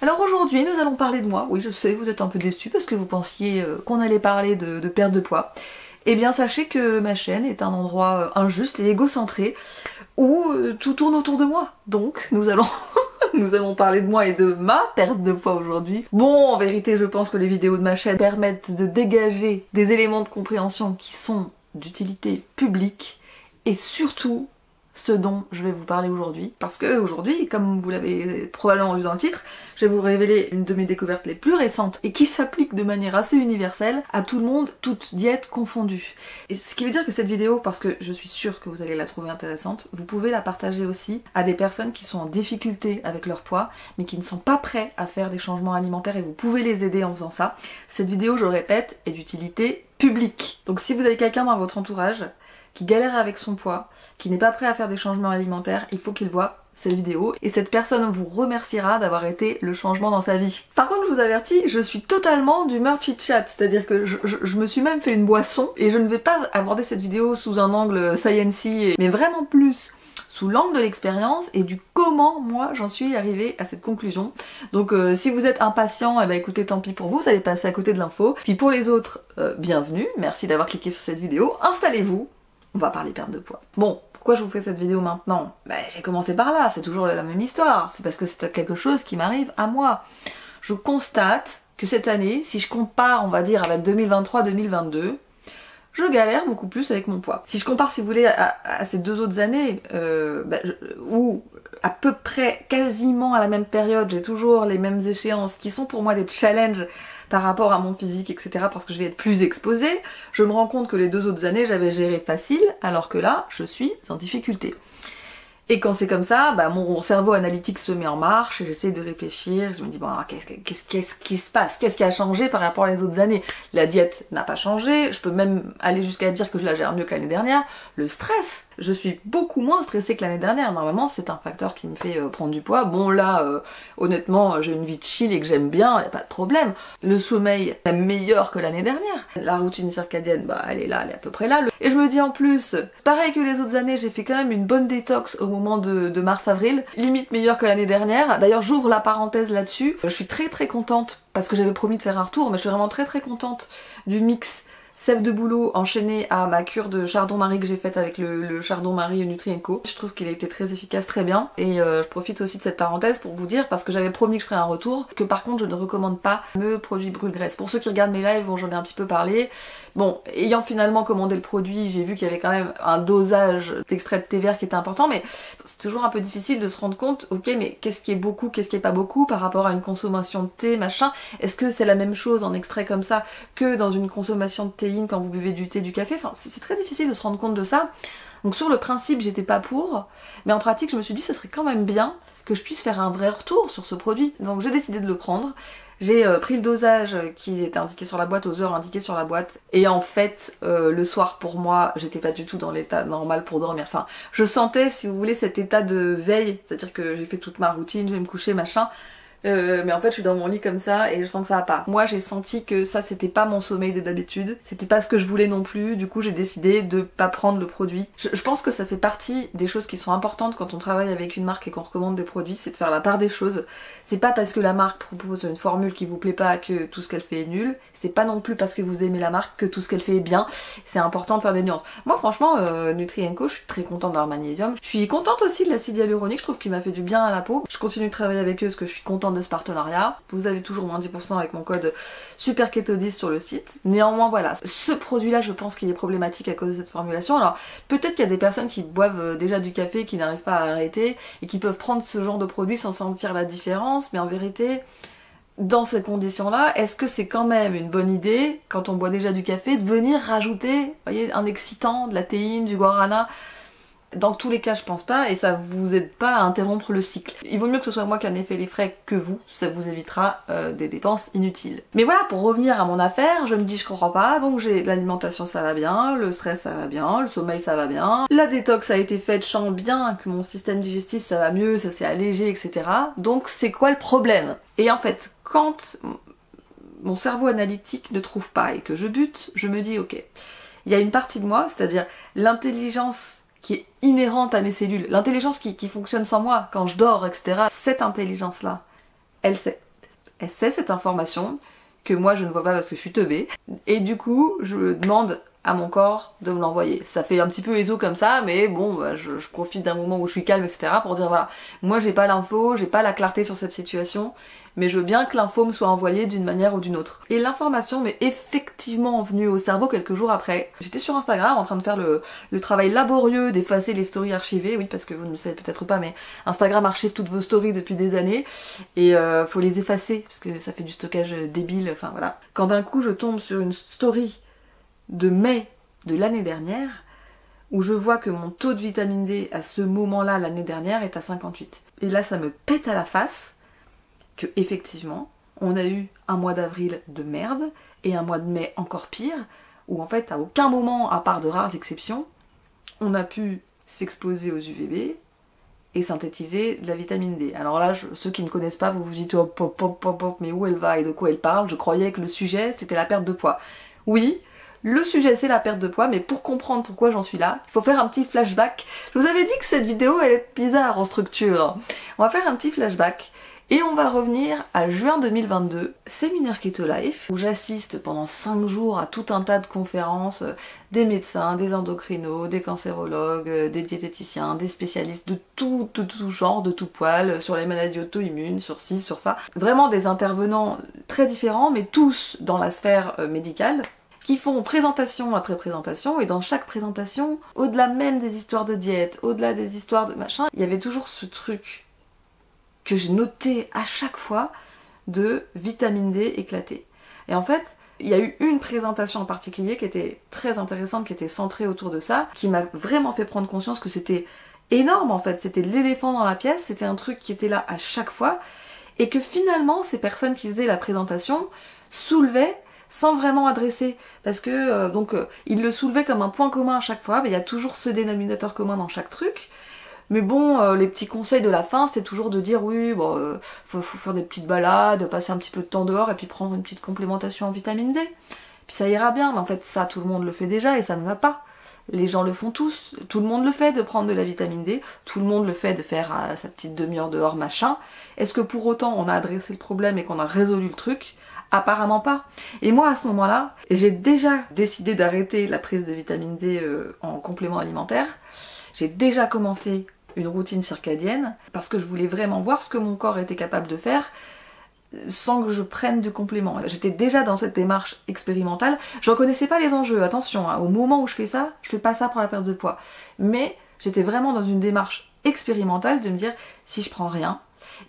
Alors aujourd'hui, nous allons parler de moi. Oui, je sais, vous êtes un peu déçus parce que vous pensiez qu'on allait parler de perte de poids. Eh bien, sachez que ma chaîne est un endroit injuste et égocentré où tout tourne autour de moi. Donc, nous allons... nous allons parler de moi et de ma perte de poids aujourd'hui. Bon, en vérité, je pense que les vidéos de ma chaîne permettent de dégager des éléments de compréhension qui sont d'utilité publique et surtout ce dont je vais vous parler aujourd'hui. Parce que aujourd'hui, comme vous l'avez probablement vu dans le titre, je vais vous révéler une de mes découvertes les plus récentes et qui s'applique de manière assez universelle à tout le monde, toutes diètes confondues. Et ce qui veut dire que cette vidéo, parce que je suis sûre que vous allez la trouver intéressante, vous pouvez la partager aussi à des personnes qui sont en difficulté avec leur poids, mais qui ne sont pas prêts à faire des changements alimentaires et vous pouvez les aider en faisant ça. Cette vidéo, je le répète, est d'utilité publique. Donc si vous avez quelqu'un dans votre entourage qui galère avec son poids, qui n'est pas prêt à faire des changements alimentaires, il faut qu'il voit cette vidéo et cette personne vous remerciera d'avoir été le changement dans sa vie. Par contre, je vous avertis, je suis totalement d'humeur chit-chat, c'est-à-dire que je me suis même fait une boisson et je ne vais pas aborder cette vidéo sous un angle sciencey, mais vraiment plus sous l'angle de l'expérience et du comment moi j'en suis arrivée à cette conclusion. Donc si vous êtes impatient, eh ben écoutez, tant pis pour vous, vous allez passer à côté de l'info. Puis pour les autres, bienvenue, merci d'avoir cliqué sur cette vidéo, installez-vous, on va parler perte de poids. Bon, pourquoi je vous fais cette vidéo maintenant? Ben, j'ai commencé par là, c'est toujours la même histoire. C'est parce que c'est quelque chose qui m'arrive à moi. Je constate que cette année, si je compare, on va dire, avec 2023-2022, je galère beaucoup plus avec mon poids. Si je compare, si vous voulez, à ces deux autres années, où à peu près, quasiment à la même période, j'ai toujours les mêmes échéances qui sont pour moi des challenges par rapport à mon physique, etc., parce que je vais être plus exposée, je me rends compte que les deux autres années, j'avais géré facile, alors que là, je suis en difficulté. Et quand c'est comme ça, bah, mon cerveau analytique se met en marche, et j'essaie de réfléchir, je me dis, bon, alors, qu'est-ce qui se passe? Qu'est-ce qui a changé par rapport aux autres années? La diète n'a pas changé, je peux même aller jusqu'à dire que je la gère mieux que l'année dernière. Le stress, je suis beaucoup moins stressée que l'année dernière. Normalement, c'est un facteur qui me fait prendre du poids. Bon, là, honnêtement, j'ai une vie de chill et que j'aime bien, y a pas de problème. Le sommeil est même meilleur que l'année dernière. La routine circadienne, bah, elle est là, elle est à peu près là. Et je me dis en plus, pareil que les autres années, j'ai fait quand même une bonne détox au moment de mars-avril, limite meilleure que l'année dernière. D'ailleurs, j'ouvre la parenthèse là-dessus. Je suis très très contente, parce que j'avais promis de faire un retour, mais je suis vraiment très très contente du mix sève de bouleau enchaîné à ma cure de chardon-marie que j'ai faite avec le chardon-marie Nutri & Co. Je trouve qu'il a été très efficace, très bien. Et je profite aussi de cette parenthèse pour vous dire, parce que j'avais promis que je ferais un retour, que par contre je ne recommande pas le produit brûle-graisse. Pour ceux qui regardent mes lives, j'en ai un petit peu parlé. Bon, ayant finalement commandé le produit, j'ai vu qu'il y avait quand même un dosage d'extrait de thé vert qui était important, mais c'est toujours un peu difficile de se rendre compte, ok, mais qu'est-ce qui est beaucoup, qu'est-ce qui est pas beaucoup par rapport à une consommation de thé, machin. Est-ce que c'est la même chose en extrait comme ça que dans une consommation de théine quand vous buvez du thé, du café? Enfin, c'est très difficile de se rendre compte de ça. Donc sur le principe, j'étais pas pour, mais en pratique, je me suis dit, ça serait quand même bien que je puisse faire un vrai retour sur ce produit. Donc j'ai décidé de le prendre. J'ai pris le dosage qui était indiqué sur la boîte, aux heures indiquées sur la boîte, et en fait le soir pour moi j'étais pas du tout dans l'état normal pour dormir. Enfin, je sentais, si vous voulez, cet état de veille, c'est-à-dire que j'ai fait toute ma routine, je vais me coucher, machin, mais en fait je suis dans mon lit comme ça et je sens que ça va pas. Moi j'ai senti que ça c'était pas mon sommeil de d'habitude, c'était pas ce que je voulais non plus, du coup j'ai décidé de pas prendre le produit. Je pense que ça fait partie des choses qui sont importantes quand on travaille avec une marque et qu'on recommande des produits, c'est de faire la part des choses. C'est pas parce que la marque propose une formule qui vous plaît pas que tout ce qu'elle fait est nul, c'est pas non plus parce que vous aimez la marque que tout ce qu'elle fait est bien, c'est important de faire des nuances. Moi franchement, Nutri & Co, je suis très contente de leur magnésium, je suis contente aussi de l'acide hyaluronique, je trouve qu'il m'a fait du bien à la peau. Je continue de travailler avec eux parce que je suis contente de ce partenariat. Vous avez toujours moins 10% avec mon code SUPERKETO10 sur le site. Néanmoins voilà, ce produit là je pense qu'il est problématique à cause de cette formulation. Alors peut-être qu'il y a des personnes qui boivent déjà du café, qui n'arrivent pas à arrêter et qui peuvent prendre ce genre de produit sans sentir la différence, mais en vérité dans ces conditions là, est-ce que c'est quand même une bonne idée, quand on boit déjà du café, de venir rajouter, vous voyez, un excitant, de la théine, du guarana? Dans tous les cas, je pense pas, et ça vous aide pas à interrompre le cycle. Il vaut mieux que ce soit moi qui en ai fait les frais que vous, ça vous évitera des dépenses inutiles. Mais voilà, pour revenir à mon affaire, je me dis je comprends pas, donc j'ai l'alimentation ça va bien, le stress ça va bien, le sommeil ça va bien, la détox a été faite, je sens bien que mon système digestif ça va mieux, ça s'est allégé, etc. Donc c'est quoi le problème? Et en fait, quand mon cerveau analytique ne trouve pas et que je bute, je me dis ok, il y a une partie de moi, c'est-à-dire l'intelligence qui est inhérente à mes cellules, l'intelligence qui fonctionne sans moi, quand je dors, etc. Cette intelligence-là, elle sait. Elle sait cette information que moi je ne vois pas parce que je suis teubée. Et du coup, je demande à mon corps de me l'envoyer. Ça fait un petit peu éso comme ça, mais bon, bah, je profite d'un moment où je suis calme, etc. pour dire voilà, moi j'ai pas l'info, j'ai pas la clarté sur cette situation, mais je veux bien que l'info me soit envoyée d'une manière ou d'une autre. Et l'information m'est effectivement venue au cerveau quelques jours après. J'étais sur Instagram en train de faire le travail laborieux d'effacer les stories archivées, oui parce que vous ne le savez peut-être pas, mais Instagram archive toutes vos stories depuis des années, et faut les effacer, parce que ça fait du stockage débile, enfin voilà. Quand d'un coup je tombe sur une story de mai de l'année dernière, où je vois que mon taux de vitamine D à ce moment-là, l'année dernière, est à 58. Et là, ça me pète à la face que, effectivement, on a eu un mois d'avril de merde, et un mois de mai encore pire, où en fait, à aucun moment, à part de rares exceptions, on a pu s'exposer aux UVB et synthétiser de la vitamine D. Alors là, ceux qui ne me connaissent pas, vous vous dites oh, pop, pop, pop, pop, mais où elle va et de quoi elle parle? Je croyais que le sujet, c'était la perte de poids. Oui, le sujet c'est la perte de poids, mais pour comprendre pourquoi j'en suis là, il faut faire un petit flashback. Je vous avais dit que cette vidéo allait être bizarre en structure. On va faire un petit flashback et on va revenir à juin 2022, séminaire Keto Life, où j'assiste pendant 5 jours à tout un tas de conférences, des médecins, des endocrinos, des cancérologues, des diététiciens, des spécialistes de tout genre, de tout poil, sur les maladies auto-immunes, sur ci, sur ça. Vraiment des intervenants très différents, mais tous dans la sphère médicale, qui font présentation après présentation, et dans chaque présentation, au-delà même des histoires de diète, au-delà des histoires de machin, il y avait toujours ce truc que j'ai noté à chaque fois de vitamine D éclatée. Et en fait, il y a eu une présentation en particulier qui était très intéressante, qui était centrée autour de ça, qui m'a vraiment fait prendre conscience que c'était énorme en fait, c'était l'éléphant dans la pièce, c'était un truc qui était là à chaque fois, et que finalement, ces personnes qui faisaient la présentation soulevaient sans vraiment adresser, parce que il le soulevait comme un point commun à chaque fois, mais il y a toujours ce dénominateur commun dans chaque truc. Mais bon, les petits conseils de la fin, c'était toujours de dire oui, bon, faut faire des petites balades, passer un petit peu de temps dehors et puis prendre une petite complémentation en vitamine D. Puis ça ira bien, mais en fait ça tout le monde le fait déjà et ça ne va pas. Les gens le font tous, tout le monde le fait de prendre de la vitamine D, tout le monde le fait de faire sa petite demi-heure dehors machin. Est-ce que pour autant on a adressé le problème et qu'on a résolu le truc? Apparemment pas. Et moi à ce moment-là, j'ai déjà décidé d'arrêter la prise de vitamine D en complément alimentaire. J'ai déjà commencé une routine circadienne parce que je voulais vraiment voir ce que mon corps était capable de faire sans que je prenne du complément. J'étais déjà dans cette démarche expérimentale. Je ne connaissais pas les enjeux, attention, hein, au moment où je fais ça, je fais pas ça pour la perte de poids. Mais j'étais vraiment dans une démarche expérimentale de me dire si je prends rien,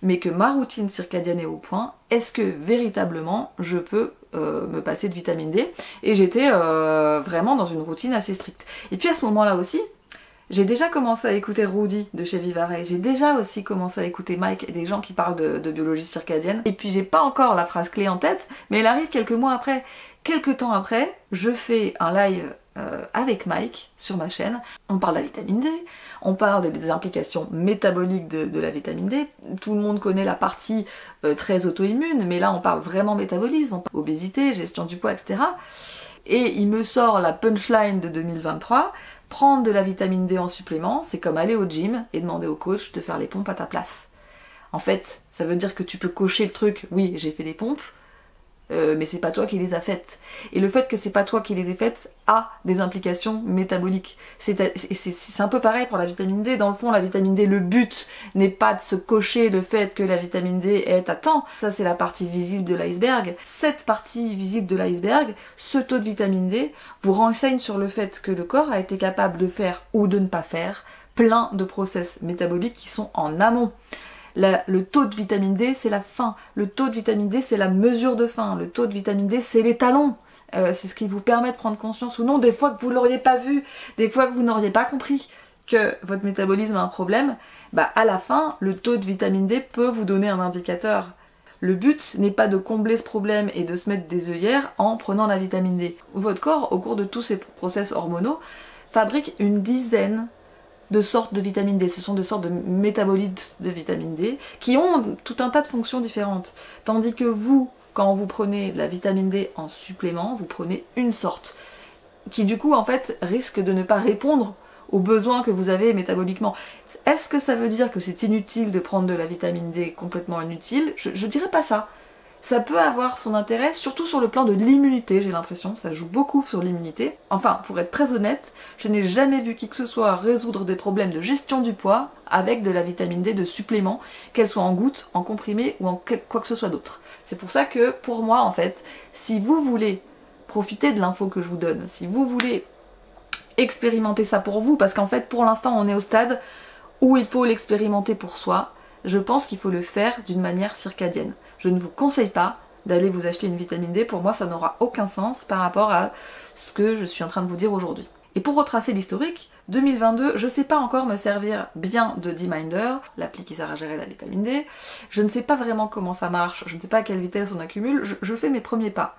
mais que ma routine circadienne est au point, est-ce que véritablement je peux me passer de vitamine D? Et j'étais vraiment dans une routine assez stricte. Et puis à ce moment-là aussi, j'ai déjà commencé à écouter Rudy de chez Vivaray, j'ai déjà aussi commencé à écouter Mike et des gens qui parlent de biologie circadienne. Et puis j'ai pas encore la phrase clé en tête, mais elle arrive quelques mois après. Quelques temps après, je fais un live avec Mike sur ma chaîne. On parle de la vitamine D, on parle des implications métaboliques de la vitamine D. Tout le monde connaît la partie très auto-immune, mais là on parle vraiment métabolisme, on parle obésité, gestion du poids, etc. Et il me sort la punchline de 2023, prendre de la vitamine D en supplément, c'est comme aller au gym et demander au coach de faire les pompes à ta place. En fait, ça veut dire que tu peux cocher le truc, oui j'ai fait des pompes, mais c'est pas toi qui les as faites. Et le fait que c'est pas toi qui les ai faites a des implications métaboliques. C'est un peu pareil pour la vitamine D. Dans le fond, la vitamine D, le but n'est pas de se cocher le fait que la vitamine D est à temps. Ça, c'est la partie visible de l'iceberg. Cette partie visible de l'iceberg, ce taux de vitamine D, vous renseigne sur le fait que le corps a été capable de faire ou de ne pas faire plein de process métaboliques qui sont en amont. Le taux de vitamine D, c'est la faim. Le taux de vitamine D, c'est la mesure de faim. Le taux de vitamine D, c'est l'étalon. C'est ce qui vous permet de prendre conscience ou non, des fois que vous l'auriez pas vu, des fois que vous n'auriez pas compris que votre métabolisme a un problème, bah à la fin, le taux de vitamine D peut vous donner un indicateur. Le but n'est pas de combler ce problème et de se mettre des œillères en prenant la vitamine D. Votre corps, au cours de tous ces process hormonaux, fabrique une dizaine de sortes de vitamine D. Ce sont des sortes de métabolites de vitamine D qui ont tout un tas de fonctions différentes. Tandis que vous, quand vous prenez de la vitamine D en supplément, vous prenez une sorte qui du coup en fait risque de ne pas répondre aux besoins que vous avez métaboliquement. Est-ce que ça veut dire que c'est inutile de prendre de la vitamine D complètement inutile? Je dirais pas ça. ça peut avoir son intérêt, surtout sur le plan de l'immunité, j'ai l'impression, ça joue beaucoup sur l'immunité. Enfin, pour être très honnête, je n'ai jamais vu qui que ce soit résoudre des problèmes de gestion du poids avec de la vitamine D de supplément, qu'elle soit en gouttes, en comprimé ou en quoi que ce soit d'autre. C'est pour ça que, pour moi, en fait, si vous voulez profiter de l'info que je vous donne, si vous voulez expérimenter ça pour vous, parce qu'en fait, pour l'instant, on est au stade où il faut l'expérimenter pour soi, je pense qu'il faut le faire d'une manière circadienne. Je ne vous conseille pas d'aller vous acheter une vitamine D, pour moi ça n'aura aucun sens par rapport à ce que je suis en train de vous dire aujourd'hui. Et pour retracer l'historique, 2022, je ne sais pas encore me servir bien de D-Minder, l'appli qui sert à gérer la vitamine D, je ne sais pas vraiment comment ça marche, je ne sais pas à quelle vitesse on accumule, je fais mes premiers pas.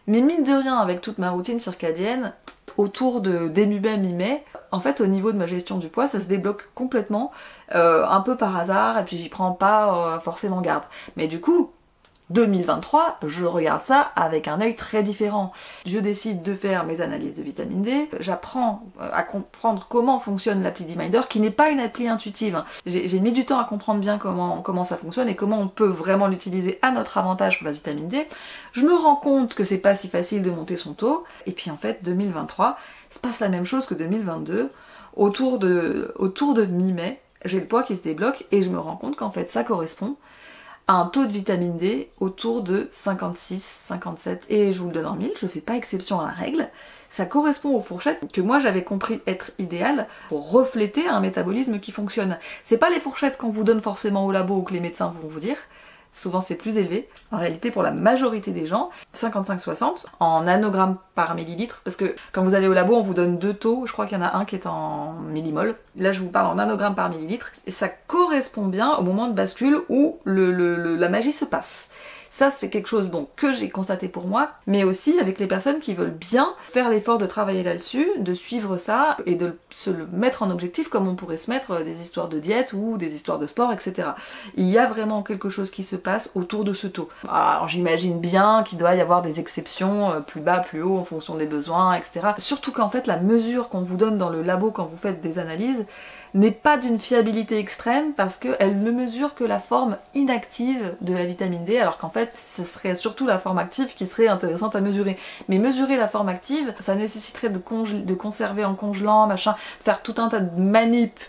Mais mine de rien, avec toute ma routine circadienne, autour de début mai, mi-mai, en fait au niveau de ma gestion du poids, ça se débloque complètement, un peu par hasard, et puis j'y prends pas forcément garde. Mais du coup, 2023, je regarde ça avec un œil très différent. Je décide de faire mes analyses de vitamine D, j'apprends à comprendre comment fonctionne l'appli D-Minder, qui n'est pas une appli intuitive. J'ai mis du temps à comprendre bien comment ça fonctionne et comment on peut vraiment l'utiliser à notre avantage pour la vitamine D. Je me rends compte que c'est pas si facile de monter son taux, et puis en fait 2023, se passe la même chose que 2022, autour de mi-mai, j'ai le poids qui se débloque et je me rends compte qu'en fait ça correspond à un taux de vitamine D autour de 56, 57, et je vous le donne en mille, je fais pas exception à la règle, ça correspond aux fourchettes que moi j'avais compris être idéales pour refléter un métabolisme qui fonctionne. C'est pas les fourchettes qu'on vous donne forcément au labo ou que les médecins vont vous dire, souvent c'est plus élevé. En réalité, pour la majorité des gens, 55-60 en nanogrammes par millilitre, parce que quand vous allez au labo, on vous donne deux taux, je crois qu'il y en a un qui est en millimol. Là, je vous parle en nanogrammes par millilitre, et ça correspond bien au moment de bascule où la magie se passe. Ça, c'est quelque chose que j'ai constaté pour moi, mais aussi avec les personnes qui veulent bien faire l'effort de travailler là-dessus, de suivre ça et de se le mettre en objectif comme on pourrait se mettre des histoires de diète ou des histoires de sport, etc. Il y a vraiment quelque chose qui se passe autour de ce taux. Alors j'imagine bien qu'il doit y avoir des exceptions, plus bas, plus haut, en fonction des besoins, etc. Surtout qu'en fait, la mesure qu'on vous donne dans le labo quand vous faites des analyses n'est pas d'une fiabilité extrême parce qu'elle ne mesure que la forme inactive de la vitamine D, alors qu'en fait ce serait surtout la forme active qui serait intéressante à mesurer. Mais mesurer la forme active, ça nécessiterait de conserver en congelant, machin, de faire tout un tas de manips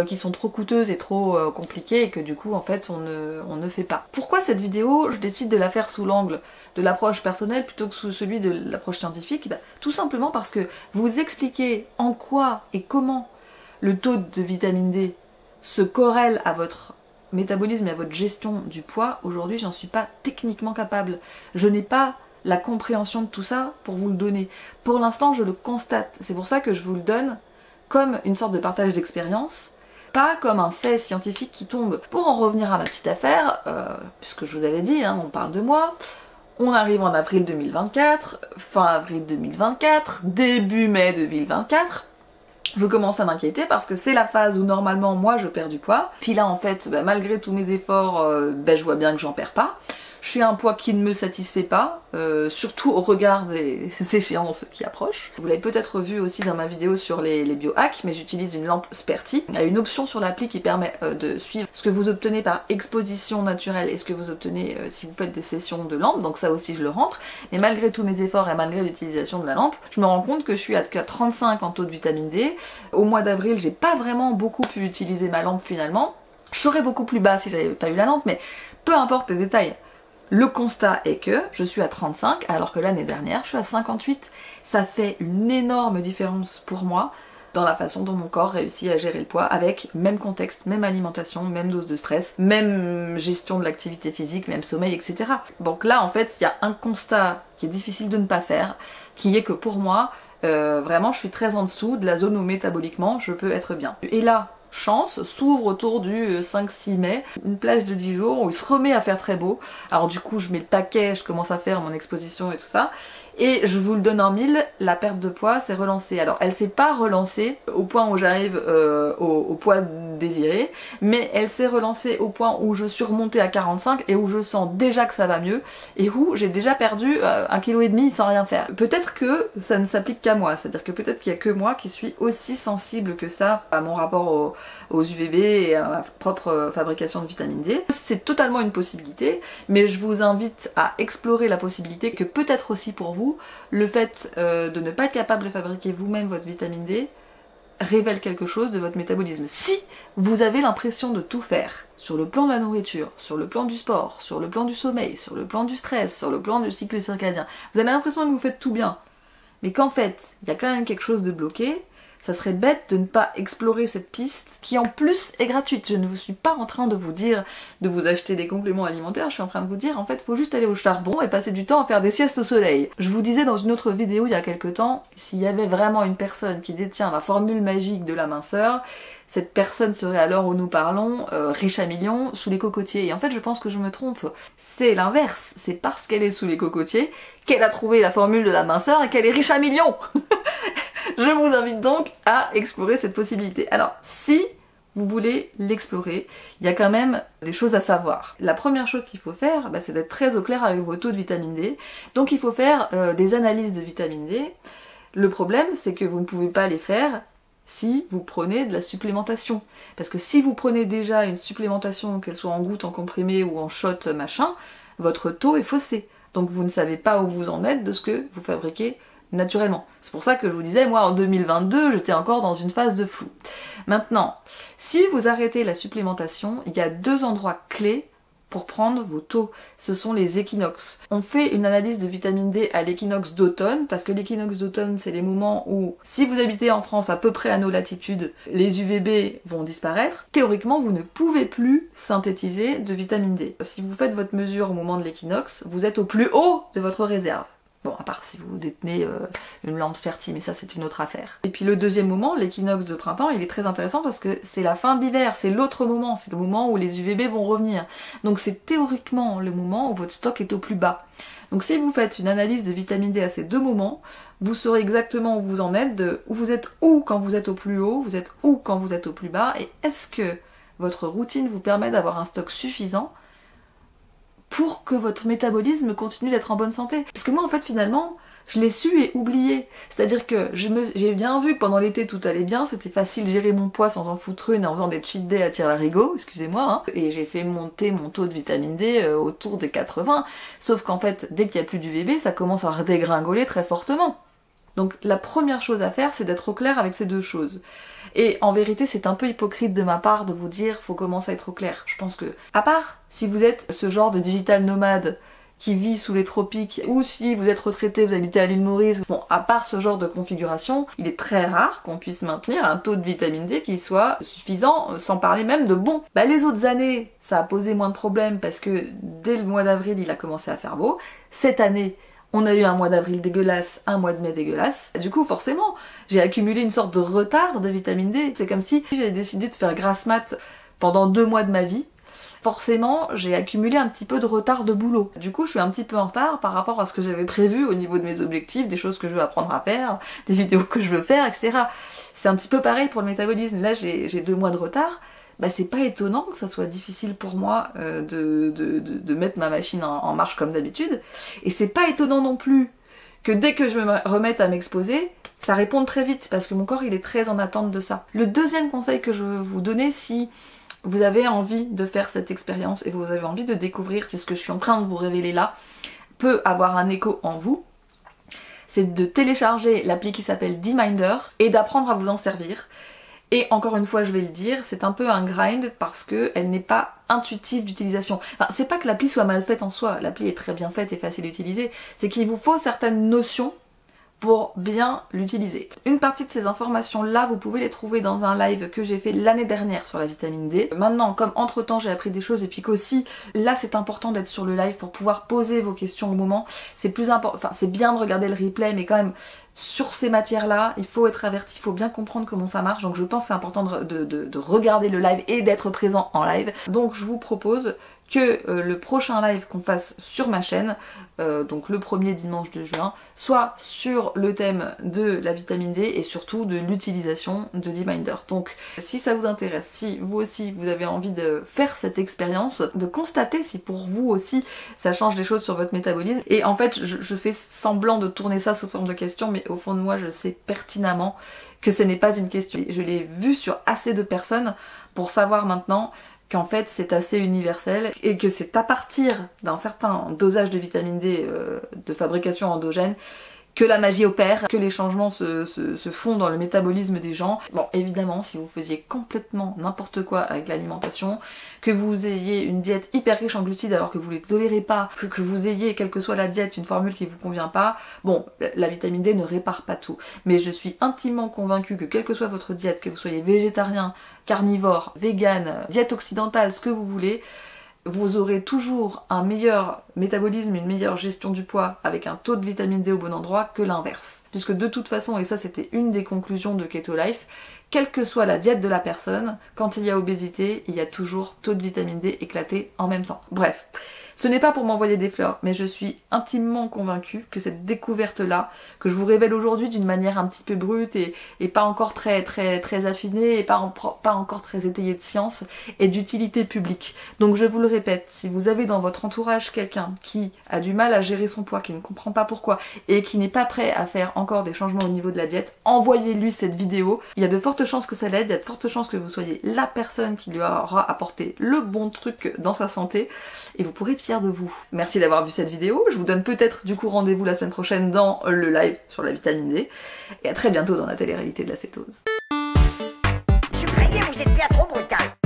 qui sont trop coûteuses et trop compliquées et que du coup en fait on ne fait pas. Pourquoi cette vidéo, je décide de la faire sous l'angle de l'approche personnelle plutôt que sous celui de l'approche scientifique? Tout simplement parce que vous expliquez en quoi et comment le taux de vitamine D se corrèle à votre métabolisme et à votre gestion du poids, aujourd'hui j'en suis pas techniquement capable. Je n'ai pas la compréhension de tout ça pour vous le donner. Pour l'instant je le constate, c'est pour ça que je vous le donne comme une sorte de partage d'expérience, pas comme un fait scientifique qui tombe. Pour en revenir à ma petite affaire, puisque je vous avais dit, on parle de moi, on arrive en avril 2024, fin avril 2024, début mai 2024, je commence à m'inquiéter parce que c'est la phase où normalement moi je perds du poids. Puis là en fait, malgré tous mes efforts, je vois bien que j'en perds pas. Je suis à un poids qui ne me satisfait pas, surtout au regard des échéances qui approchent. Vous l'avez peut-être vu aussi dans ma vidéo sur les biohacks, mais j'utilise une lampe Sperti. Il y a une option sur l'appli qui permet de suivre ce que vous obtenez par exposition naturelle et ce que vous obtenez si vous faites des sessions de lampe, donc ça aussi je le rentre. Mais malgré tous mes efforts et malgré l'utilisation de la lampe, je me rends compte que je suis à 35 en taux de vitamine D. Au mois d'avril, j'ai pas vraiment beaucoup pu utiliser ma lampe finalement. Je serais beaucoup plus bas si j'avais pas eu la lampe, mais peu importe les détails. Le constat est que je suis à 35 alors que l'année dernière je suis à 58. Ça fait une énorme différence pour moi dans la façon dont mon corps réussit à gérer le poids avec même contexte, même alimentation, même dose de stress, même gestion de l'activité physique, même sommeil, etc. Donc là en fait il y a un constat qui est difficile de ne pas faire, qui est que pour moi vraiment je suis très en dessous de la zone où métaboliquement je peux être bien. Et là, chance, s'ouvre autour du 5-6 mai, une plage de 10 jours où il se remet à faire très beau. Alors du coup je mets le paquet, je commence à faire mon exposition et tout ça. Et je vous le donne en mille, la perte de poids s'est relancée. Alors elle s'est pas relancée au point où j'arrive au poids désiré, mais elle s'est relancée au point où je suis remontée à 45 et où je sens déjà que ça va mieux et où j'ai déjà perdu 1,5 kg sans rien faire. Peut-être que ça ne s'applique qu'à moi, c'est-à-dire que peut-être qu'il n'y a que moi qui suis aussi sensible que ça à mon rapport aux UVB et à ma propre fabrication de vitamine D. C'est totalement une possibilité, mais je vous invite à explorer la possibilité que peut-être aussi pour vous, le fait de ne pas être capable de fabriquer vous-même votre vitamine D révèle quelque chose de votre métabolisme. Si vous avez l'impression de tout faire, sur le plan de la nourriture, sur le plan du sport, sur le plan du sommeil, sur le plan du stress, sur le plan du cycle circadien, vous avez l'impression que vous faites tout bien, mais qu'en fait, il y a quand même quelque chose de bloqué, ça serait bête de ne pas explorer cette piste qui en plus est gratuite. Je ne vous suis pas en train de vous dire de vous acheter des compléments alimentaires, je suis en train de vous dire en fait il faut juste aller au charbon et passer du temps à faire des siestes au soleil. Je vous disais dans une autre vidéo il y a quelques temps, s'il y avait vraiment une personne qui détient la formule magique de la minceur, cette personne serait alors où nous parlons riche à millions sous les cocotiers. Et en fait je pense que je me trompe, c'est l'inverse, c'est parce qu'elle est sous les cocotiers qu'elle a trouvé la formule de la minceur et qu'elle est riche à millions. Je vous invite donc à explorer cette possibilité. Alors, si vous voulez l'explorer, il y a quand même des choses à savoir. La première chose qu'il faut faire, c'est d'être très au clair avec vos taux de vitamine D. Donc il faut faire des analyses de vitamine D. Le problème, c'est que vous ne pouvez pas les faire si vous prenez de la supplémentation. Parce que si vous prenez déjà une supplémentation, qu'elle soit en gouttes, en comprimé ou en shot, machin, votre taux est faussé. Donc vous ne savez pas où vous en êtes de ce que vous fabriquez naturellement. C'est pour ça que je vous disais, moi en 2022, j'étais encore dans une phase de flou. Maintenant, si vous arrêtez la supplémentation, il y a 2 endroits clés pour prendre vos taux. Ce sont les équinoxes. On fait une analyse de vitamine D à l'équinoxe d'automne, parce que l'équinoxe d'automne, c'est les moments où, si vous habitez en France à peu près à nos latitudes, les UVB vont disparaître. Théoriquement, vous ne pouvez plus synthétiser de vitamine D. Si vous faites votre mesure au moment de l'équinoxe, vous êtes au plus haut de votre réserve. Bon, à part si vous détenez une lampe Sperti, mais ça c'est une autre affaire. Et puis le deuxième moment, l'équinoxe de printemps, il est très intéressant parce que c'est la fin de l'hiver, c'est l'autre moment, c'est le moment où les UVB vont revenir. Donc c'est théoriquement le moment où votre stock est au plus bas. Donc si vous faites une analyse de vitamine D à ces 2 moments, vous saurez exactement où vous en êtes, où vous êtes où quand vous êtes au plus haut, vous êtes où quand vous êtes au plus bas, et est-ce que votre routine vous permet d'avoir un stock suffisant pour que votre métabolisme continue d'être en bonne santé. Parce que moi en fait finalement, je l'ai su et oublié. C'est-à-dire que j'ai bien vu que pendant l'été tout allait bien, c'était facile de gérer mon poids sans en foutre une en faisant des cheat days à tire-larigot, excusez-moi, hein. Et j'ai fait monter mon taux de vitamine D autour des 80, sauf qu'en fait, dès qu'il n'y a plus d'UVB, ça commence à redégringoler très fortement. Donc la première chose à faire, c'est d'être au clair avec ces 2 choses. Et en vérité, c'est un peu hypocrite de ma part de vous dire faut commencer à être au clair. Je pense que, à part si vous êtes ce genre de digital nomade qui vit sous les tropiques, ou si vous êtes retraité, vous habitez à l'île Maurice, bon, à part ce genre de configuration, il est très rare qu'on puisse maintenir un taux de vitamine D qui soit suffisant, sans parler même de bon. Les autres années, ça a posé moins de problèmes parce que dès le mois d'avril, il a commencé à faire beau. Cette année, on a eu un mois d'avril dégueulasse, un mois de mai dégueulasse. Du coup, forcément, j'ai accumulé une sorte de retard de vitamine D. C'est comme si j'avais décidé de faire grasse mat pendant 2 mois de ma vie. Forcément, j'ai accumulé un petit peu de retard de boulot. Du coup, je suis un petit peu en retard par rapport à ce que j'avais prévu au niveau de mes objectifs, des choses que je veux apprendre à faire, des vidéos que je veux faire, etc. C'est un petit peu pareil pour le métabolisme. Là, j'ai 2 mois de retard. C'est pas étonnant que ça soit difficile pour moi de mettre ma machine en marche comme d'habitude. Et c'est pas étonnant non plus que dès que je me remette à m'exposer, ça réponde très vite, parce que mon corps il est très en attente de ça. Le deuxième conseil que je veux vous donner, si vous avez envie de faire cette expérience et que vous avez envie de découvrir, c'est ce que je suis en train de vous révéler là, peut avoir un écho en vous, c'est de télécharger l'appli qui s'appelle D-Minder et d'apprendre à vous en servir. Et encore une fois, je vais le dire, c'est un peu un grind parce qu'elle n'est pas intuitive d'utilisation. Enfin, c'est pas que l'appli soit mal faite en soi, l'appli est très bien faite et facile à utiliser, c'est qu'il vous faut certaines notions pour bien l'utiliser. Une partie de ces informations-là, vous pouvez les trouver dans un live que j'ai fait l'année dernière sur la vitamine D. Maintenant, comme entre-temps j'ai appris des choses et puis qu'aussi, là c'est important d'être sur le live pour pouvoir poser vos questions au moment. C'est plus important, enfin c'est bien de regarder le replay, mais quand même, sur ces matières-là, il faut être averti, il faut bien comprendre comment ça marche. Donc je pense que c'est important de regarder le live et d'être présent en live. Donc je vous propose que le prochain live qu'on fasse sur ma chaîne, donc le premier dimanche de juin, soit sur le thème de la vitamine D et surtout de l'utilisation de D-Minder. Donc si ça vous intéresse, si vous aussi vous avez envie de faire cette expérience, de constater si pour vous aussi ça change des choses sur votre métabolisme, et en fait je fais semblant de tourner ça sous forme de question, mais au fond de moi je sais pertinemment que ce n'est pas une question. Je l'ai vu sur assez de personnes pour savoir maintenant qu'en fait c'est assez universel et que c'est à partir d'un certain dosage de vitamine D de fabrication endogène que la magie opère, que les changements se font dans le métabolisme des gens. Bon, évidemment, si vous faisiez complètement n'importe quoi avec l'alimentation, que vous ayez une diète hyper riche en glucides alors que vous les tolérez pas, que vous ayez, quelle que soit la diète, une formule qui vous convient pas, bon, la vitamine D ne répare pas tout. Mais je suis intimement convaincue que quelle que soit votre diète, que vous soyez végétarien, carnivore, vegan, diète occidentale, ce que vous voulez, vous aurez toujours un meilleur métabolisme, une meilleure gestion du poids avec un taux de vitamine D au bon endroit que l'inverse. Puisque de toute façon, et ça c'était une des conclusions de Keto Life, quelle que soit la diète de la personne, quand il y a obésité, il y a toujours taux de vitamine D éclaté en même temps. Bref, ce n'est pas pour m'envoyer des fleurs, mais je suis intimement convaincue que cette découverte-là, que je vous révèle aujourd'hui d'une manière un petit peu brute et pas encore très affinée et pas encore très étayée de science, est d'utilité publique. Donc je vous le répète, si vous avez dans votre entourage quelqu'un qui a du mal à gérer son poids, qui ne comprend pas pourquoi et qui n'est pas prêt à faire encore des changements au niveau de la diète, envoyez-lui cette vidéo. Il y a de fortes chances que ça l'aide, il y a de fortes chances que vous soyez la personne qui lui aura apporté le bon truc dans sa santé et vous pourrez être fiers de vous. Merci d'avoir vu cette vidéo, je vous donne peut-être du coup rendez-vous la semaine prochaine dans le live sur la vitamine D et à très bientôt dans la télé-réalité de la cétose. Je suis prié, vous êtes bien trop brutal.